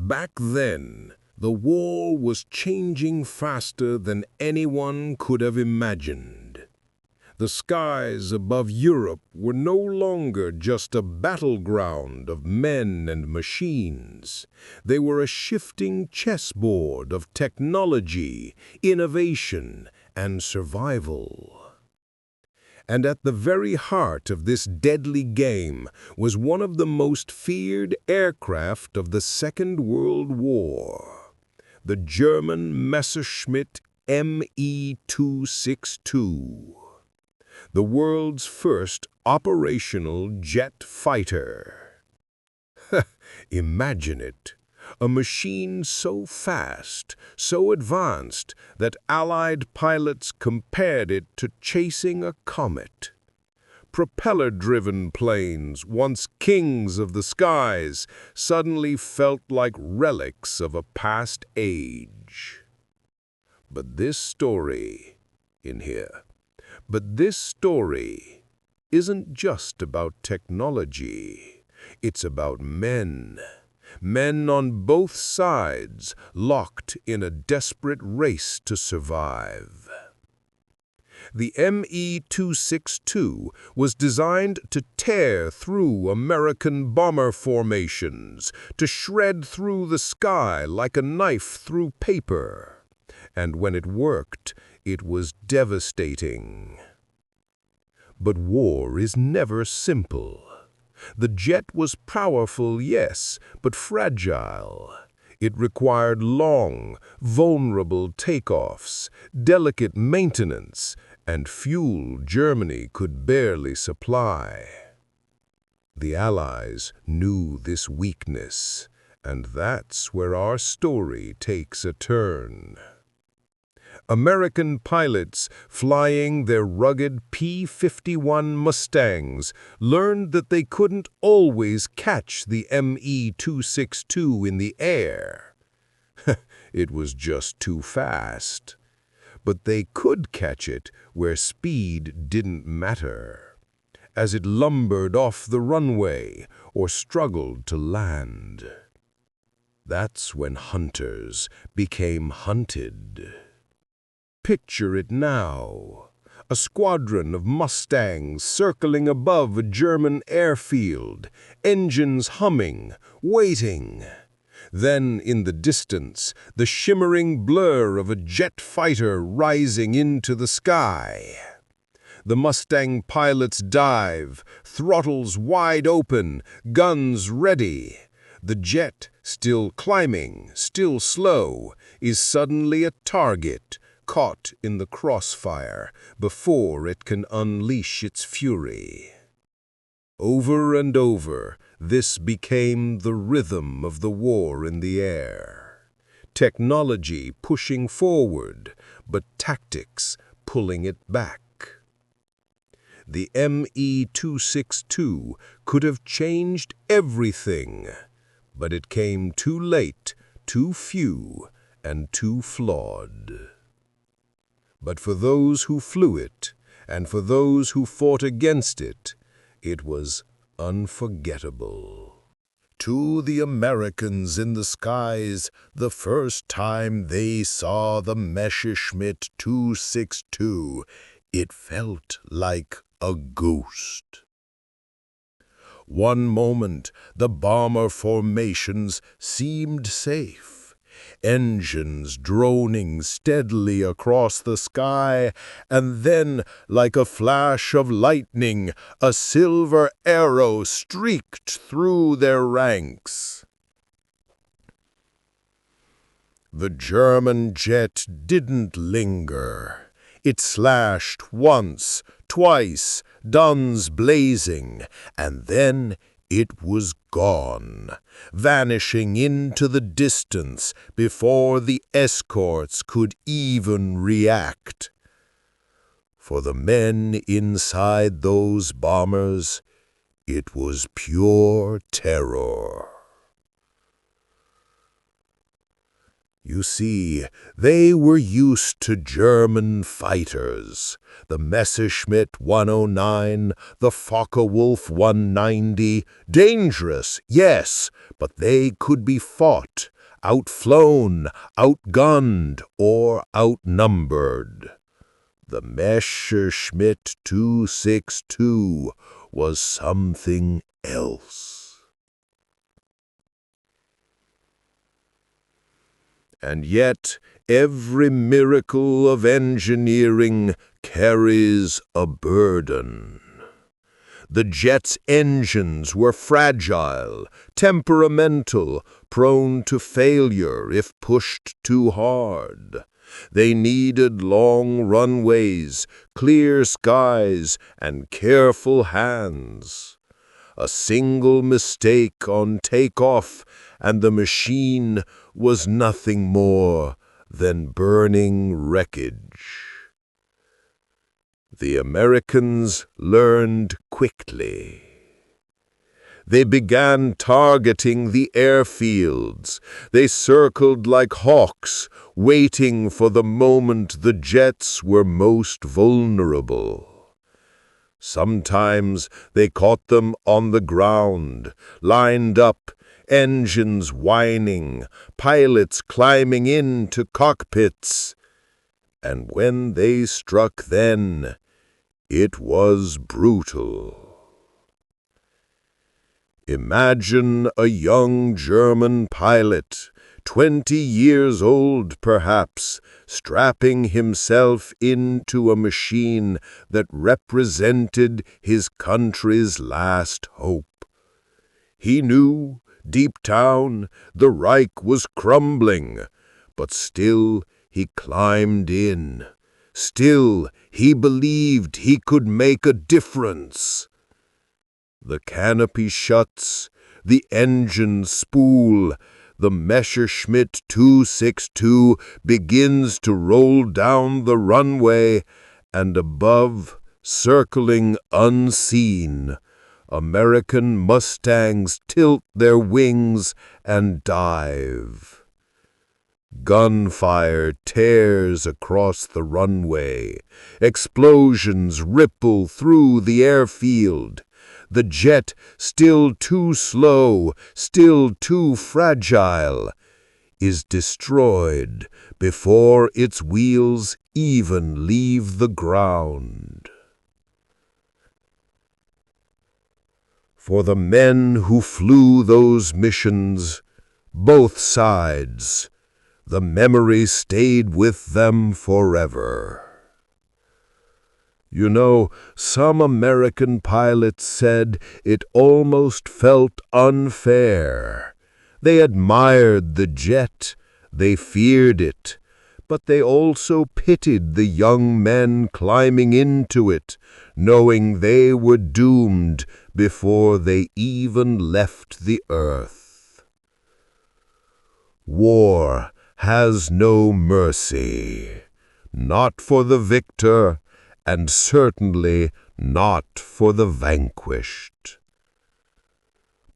Back then, the war was changing faster than anyone could have imagined. The skies above Europe were no longer just a battleground of men and machines. They were a shifting chessboard of technology, innovation, and survival. And at the very heart of this deadly game was one of the most feared aircraft of the Second World War, the German Messerschmitt Me-262. The world's first operational jet fighter. Imagine it, a machine so fast, so advanced, that Allied pilots compared it to chasing a comet. Propeller-driven planes, once kings of the skies, suddenly felt like relics of a past age. But this story isn't just about technology. It's about men. Men on both sides, locked in a desperate race to survive. The Me-262 was designed to tear through American bomber formations, to shred through the sky like a knife through paper. And when it worked, it was devastating. But war is never simple. The jet was powerful, yes, but fragile. It required long, vulnerable takeoffs, delicate maintenance, and fuel Germany could barely supply. The Allies knew this weakness, and that's where our story takes a turn. American pilots flying their rugged P-51 Mustangs learned that they couldn't always catch the Me-262 in the air. It was just too fast. But they could catch it where speed didn't matter, as it lumbered off the runway or struggled to land. That's when hunters became hunted. Picture it now, a squadron of Mustangs circling above a German airfield, engines humming, waiting. Then, in the distance, the shimmering blur of a jet fighter rising into the sky. The Mustang pilots dive, throttles wide open, guns ready. The jet, still climbing, still slow, is suddenly a target, caught in the crossfire before it can unleash its fury. Over and over, this became the rhythm of the war in the air. Technology pushing forward, but tactics pulling it back. The Me-262 could have changed everything, but it came too late, too few, and too flawed. But for those who flew it, and for those who fought against it, it was unforgettable. To the Americans in the skies, the first time they saw the Messerschmitt 262, it felt like a ghost. One moment, the bomber formations seemed safe. Engines droning steadily across the sky, and then, like a flash of lightning, a silver arrow streaked through their ranks. The German jet didn't linger. It slashed once, twice, guns blazing, and then it was gone, vanishing into the distance before the escorts could even react. For the men inside those bombers, it was pure terror. You see, they were used to German fighters, the Messerschmitt 109, the Focke-Wulf 190, dangerous, yes, but they could be fought, outflown, outgunned, or outnumbered. The Messerschmitt 262 was something else. And yet, every miracle of engineering carries a burden. The jet's engines were fragile, temperamental, prone to failure if pushed too hard. They needed long runways, clear skies, and careful hands. A single mistake on takeoff, and the machine was nothing more than burning wreckage. The Americans learned quickly. They began targeting the airfields. They circled like hawks, waiting for the moment the jets were most vulnerable. Sometimes they caught them on the ground, lined up, engines whining, pilots climbing into cockpits. And when they struck then, it was brutal. Imagine a young German pilot, 20 years old perhaps, strapping himself into a machine that represented his country's last hope. He knew, deep down, the Reich was crumbling, but still he climbed in. Still he believed he could make a difference. The canopy shuts, the engine spool, the Messerschmitt 262 begins to roll down the runway, and above, circling unseen, American Mustangs tilt their wings and dive. Gunfire tears across the runway. Explosions ripple through the airfield. The jet, still too slow, still too fragile, is destroyed before its wheels even leave the ground. For the men who flew those missions, both sides, the memory stayed with them forever. You know, some American pilots said it almost felt unfair. They admired the jet, they feared it, but they also pitied the young men climbing into it, knowing they were doomed before they even left the earth. War has no mercy, not for the victor, and certainly not for the vanquished.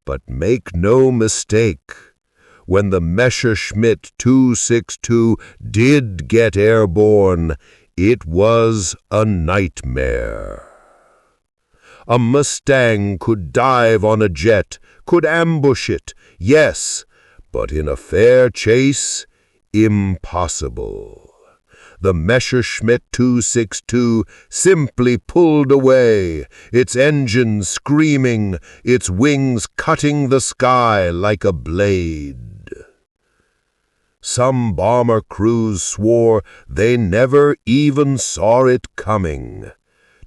But make no mistake, when the Messerschmitt 262 did get airborne, it was a nightmare. A Mustang could dive on a jet, could ambush it, yes, but in a fair chase, impossible. The Messerschmitt 262 simply pulled away, its engine screaming, its wings cutting the sky like a blade. Some bomber crews swore they never even saw it coming.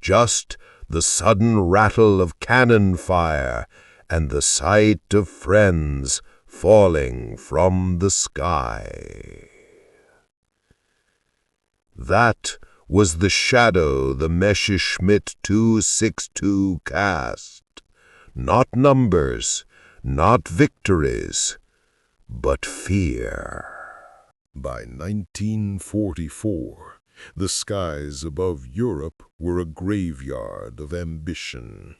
Just the sudden rattle of cannon fire and the sight of friends falling from the sky. That was the shadow the Messerschmitt 262 cast. Not numbers, not victories, but fear. By 1944, the skies above Europe were a graveyard of ambition.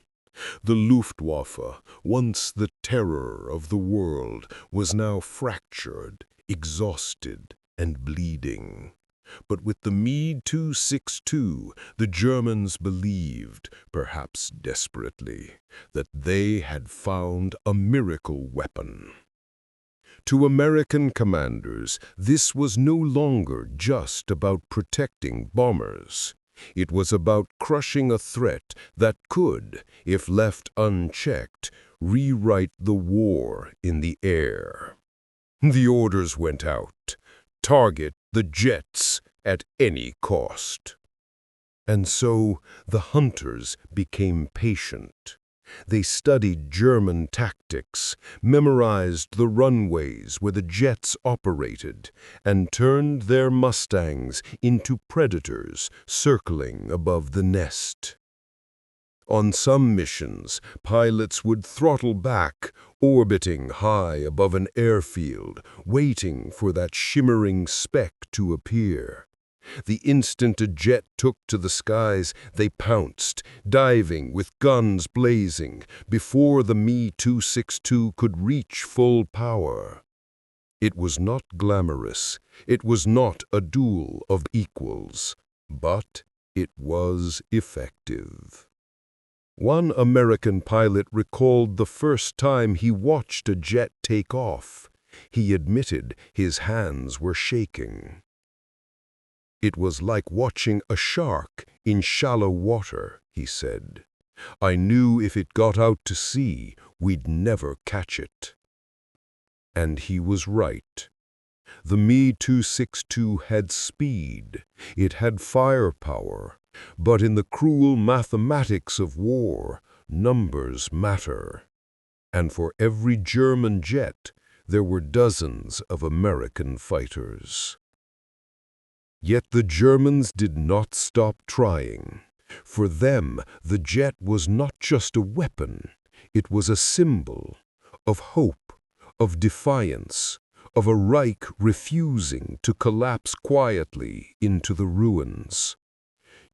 The Luftwaffe, once the terror of the world, was now fractured, exhausted, and bleeding. But with the Me 262, the Germans believed, perhaps desperately, that they had found a miracle weapon. To American commanders, this was no longer just about protecting bombers. It was about crushing a threat that could, if left unchecked, rewrite the war in the air. The orders went out. Target the jets at any cost. And so the hunters became patient. They studied German tactics, memorized the runways where the jets operated, and turned their Mustangs into predators circling above the nest. On some missions, pilots would throttle back, orbiting high above an airfield, waiting for that shimmering speck to appear. The instant a jet took to the skies, they pounced, diving with guns blazing, before the Me-262 could reach full power. It was not glamorous, it was not a duel of equals, but it was effective. One American pilot recalled the first time he watched a jet take off. He admitted his hands were shaking. "It was like watching a shark in shallow water," he said. "I knew if it got out to sea, we'd never catch it." And he was right. The Me-262 had speed, it had firepower, but in the cruel mathematics of war, numbers matter. And for every German jet, there were dozens of American fighters. Yet the Germans did not stop trying. For them, the jet was not just a weapon, it was a symbol of hope, of defiance, of a Reich refusing to collapse quietly into the ruins.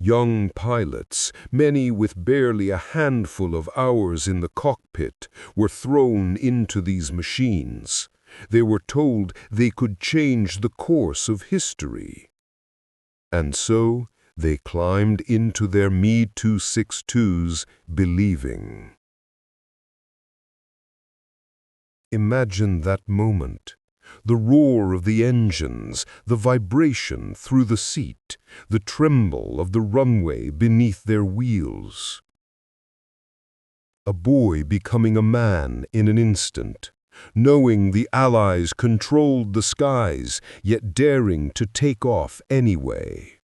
Young pilots, many with barely a handful of hours in the cockpit, were thrown into these machines. They were told they could change the course of history. And so they climbed into their Me-262s, believing. Imagine that moment. The roar of the engines, the vibration through the seat, the tremble of the runway beneath their wheels. A boy becoming a man in an instant, knowing the Allies controlled the skies, yet daring to take off anyway.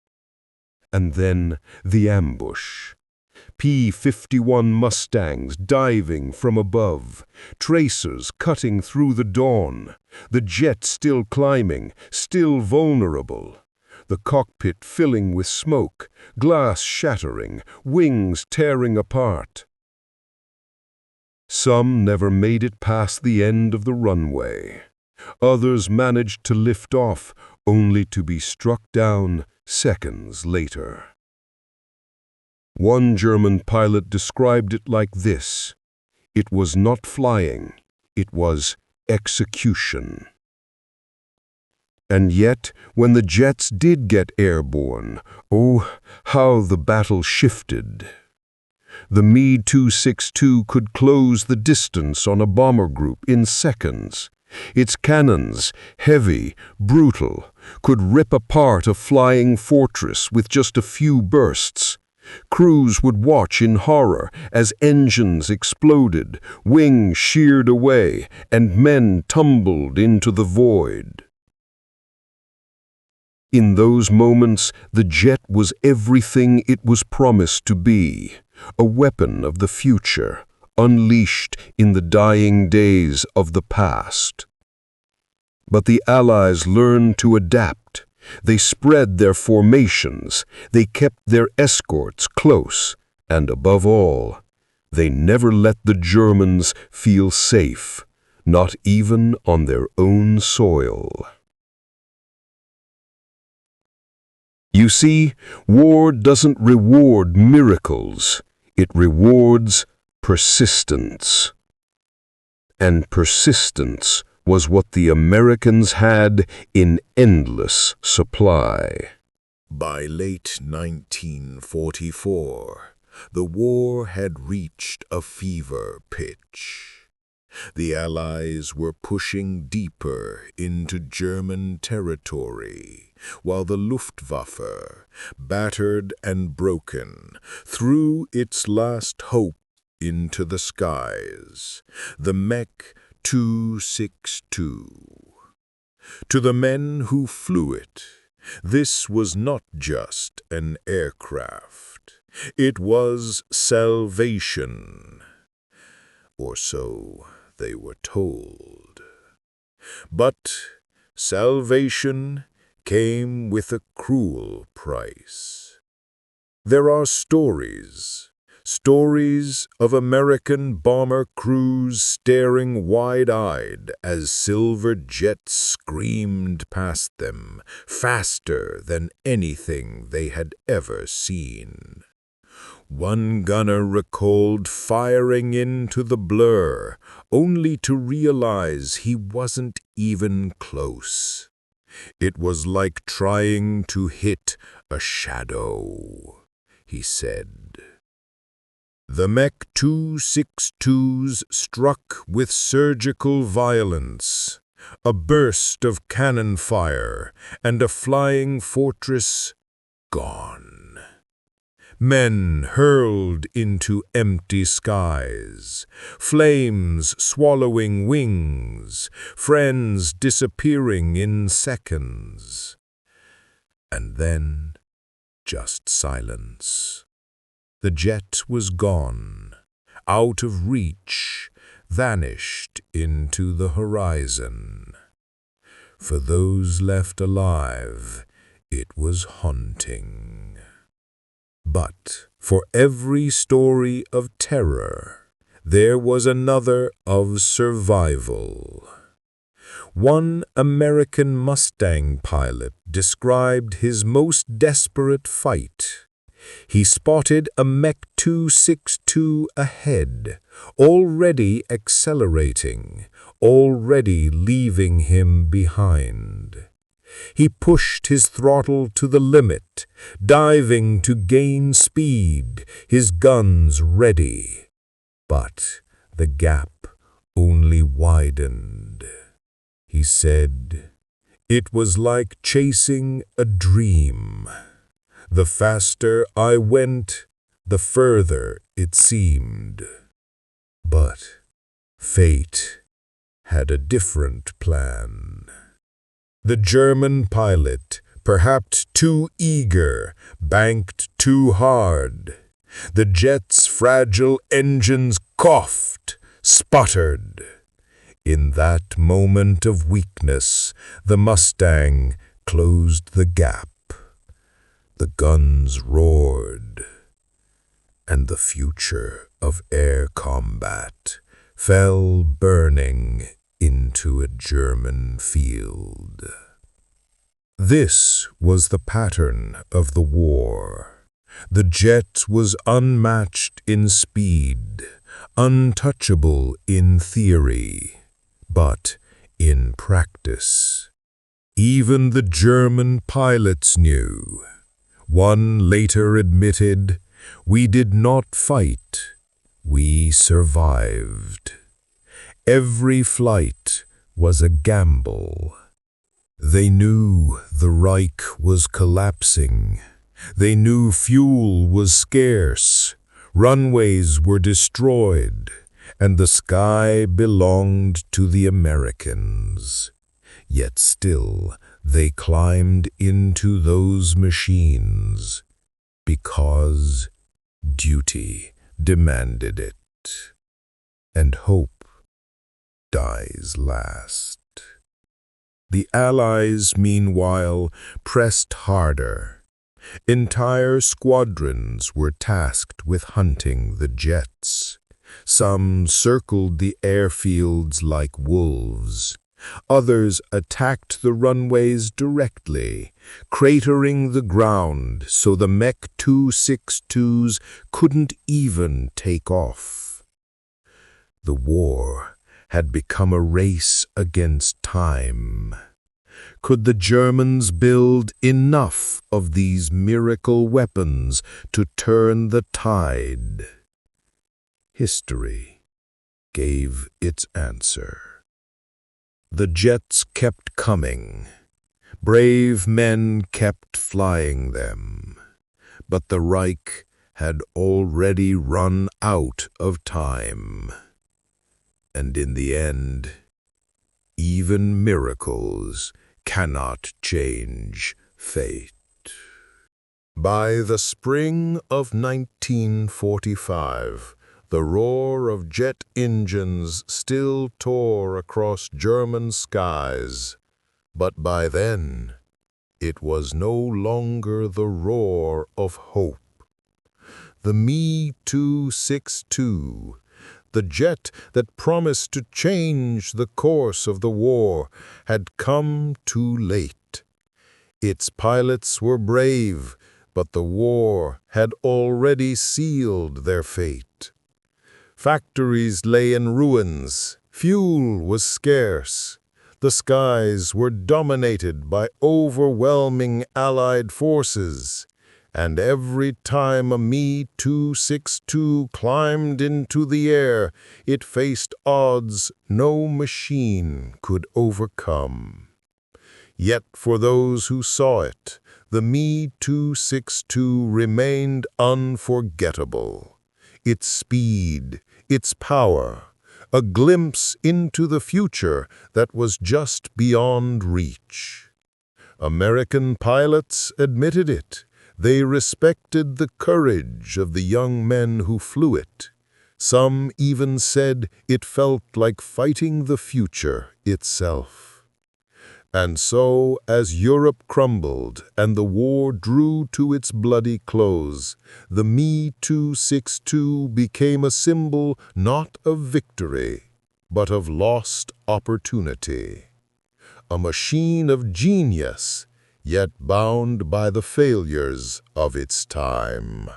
And then the ambush. P-51 Mustangs diving from above, tracers cutting through the dawn, the jet still climbing, still vulnerable, the cockpit filling with smoke, glass shattering, wings tearing apart. Some never made it past the end of the runway. Others managed to lift off, only to be struck down seconds later. One German pilot described it like this: "It was not flying, it was execution." And yet, when the jets did get airborne, oh, how the battle shifted. The Me-262 could close the distance on a bomber group in seconds. Its cannons, heavy, brutal, could rip apart a flying fortress with just a few bursts. Crews would watch in horror as engines exploded, wings sheared away, and men tumbled into the void. In those moments, the jet was everything it was promised to be, a weapon of the future, unleashed in the dying days of the past. But the Allies learned to adapt. They spread their formations, they kept their escorts close, and above all, they never let the Germans feel safe, not even on their own soil. You see, war doesn't reward miracles, it rewards persistence. And persistence was what the Americans had in endless supply. By late 1944, the war had reached a fever pitch. The Allies were pushing deeper into German territory, while the Luftwaffe, battered and broken, threw its last hope into the skies, the Mech 262. To the men who flew it, this was not just an aircraft. It was salvation. Or so they were told. But salvation came with a cruel price. There are stories of American bomber crews staring wide-eyed as silver jets screamed past them, faster than anything they had ever seen. One gunner recalled firing into the blur, only to realize he wasn't even close. It was like trying to hit a shadow, he said. The Mech 262s struck with surgical violence, a burst of cannon fire, and a flying fortress gone. Men hurled into empty skies, flames swallowing wings, friends disappearing in seconds. And then, just silence. The jet was gone, out of reach, vanished into the horizon. For those left alive, it was haunting. But for every story of terror, there was another of survival. One American Mustang pilot described his most desperate fight. He spotted a Mech 262 ahead, already accelerating, already leaving him behind. He pushed his throttle to the limit, diving to gain speed, his guns ready. But the gap only widened. He said, "It was like chasing a dream. The faster I went, the further it seemed." But fate had a different plan. The German pilot, perhaps too eager, banked too hard. The jet's fragile engines coughed, sputtered. In that moment of weakness, the Mustang closed the gap. The guns roared, and the future of air combat fell burning into a German field. This was the pattern of the war. The jet was unmatched in speed, untouchable in theory, but in practice. Even the German pilots knew. One later admitted, "We did not fight, we survived." Every flight was a gamble. They knew the Reich was collapsing. They knew fuel was scarce, runways were destroyed, and the sky belonged to the Americans. Yet still, they climbed into those machines because duty demanded it. And hope dies last. The Allies, meanwhile, pressed harder. Entire squadrons were tasked with hunting the jets. Some circled the airfields like wolves. Others attacked the runways directly, cratering the ground so the Mech 262s couldn't even take off. The war had become a race against time. Could the Germans build enough of these miracle weapons to turn the tide? History gave its answer. The jets kept coming. Brave men kept flying them. But the Reich had already run out of time. And in the end, even miracles cannot change fate. By the spring of 1945, the roar of jet engines still tore across German skies. But by then, it was no longer the roar of hope. The Me-262, the jet that promised to change the course of the war, had come too late. Its pilots were brave, but the war had already sealed their fate. Factories lay in ruins, fuel was scarce. The skies were dominated by overwhelming Allied forces, and every time a Me-262 climbed into the air, it faced odds no machine could overcome. Yet for those who saw it, the Me-262 remained unforgettable. Its speed, its power, a glimpse into the future that was just beyond reach. American pilots admitted it. They respected the courage of the young men who flew it. Some even said it felt like fighting the future itself. And so, as Europe crumbled and the war drew to its bloody close, the Me-262 became a symbol not of victory, but of lost opportunity. A machine of genius, yet bound by the failures of its time.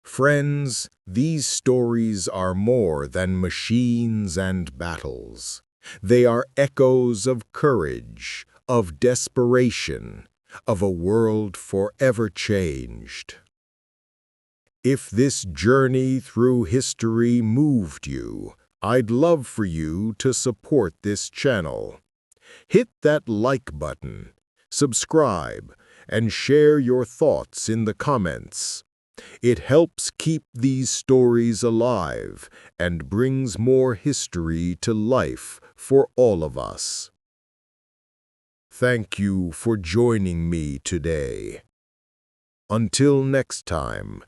Friends, these stories are more than machines and battles. They are echoes of courage, of desperation, of a world forever changed. If this journey through history moved you, I'd love for you to support this channel. Hit that like button, subscribe, and share your thoughts in the comments. It helps keep these stories alive and brings more history to life for all of us. Thank you for joining me today. Until next time,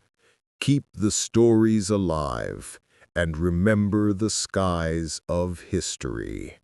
keep the stories alive and remember the skies of history.